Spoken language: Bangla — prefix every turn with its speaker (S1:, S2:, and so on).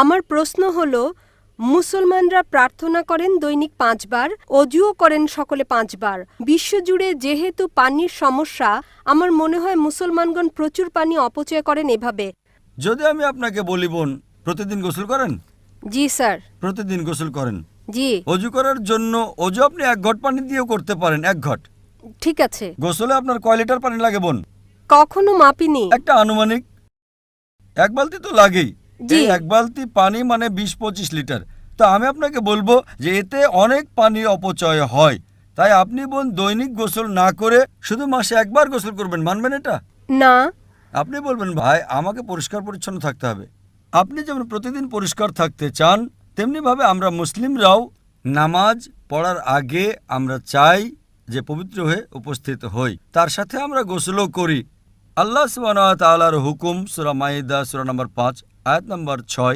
S1: আমার প্রশ্ন হলো, মুসলমানরা প্রার্থনা করেন দৈনিক 5 বার, অজুও করেন সকলে 5 বার। বিশ্বজুড়ে যেহেতু পানির সমস্যা, আমার মনে হয় মুসলমানগণ প্রচুর পানি অপচয় করেন এভাবে।
S2: যদি আমি আপনাকে বলি বোন, প্রতিদিন গোসল করেন?
S1: জি স্যার।
S2: প্রতিদিন গোসল করেন?
S1: জি।
S2: অজু করার জন্য অজু আপনি 1 ঘট পানি দিয়েও করতে পারেন, 1 ঘট।
S1: ঠিক আছে।
S2: গোসলে আপনার কয় লিটার পানি লাগে বোন?
S1: কখনো মাপিনি।
S2: একটা আনুমানিক 1 বালতি তো লাগেই।
S1: জি।
S2: এই 1 বালতি পানি মানে 20-25 লিটার। তো আমি আপনাকে বলবো যে এতে অনেক পানি অপচয় হয়। তাই আপনি বোন দৈনিক গোসল না করে শুধু মাসে 1 বার গোসল করবেন, মানবেন এটা?
S1: না।
S2: আপনি বলবেন ভাই আমাকে পরিষ্কার পরিচ্ছন্ন থাকতে হবে। আপনি যেমন প্রতিদিন পরিষ্কার থাকতে চান, তেমনিভাবে আমরা মুসলিমরাও নামাজ পড়ার আগে আমরা চাই যে পবিত্র হয়ে উপস্থিত হই। তার সাথে আমরা গোসলও করি। আল্লাহ সুবহানাহু ওয়া তাআলার হুকুম সূরা মাইদা সূরা নম্বর 5 আয়াত নম্বর 6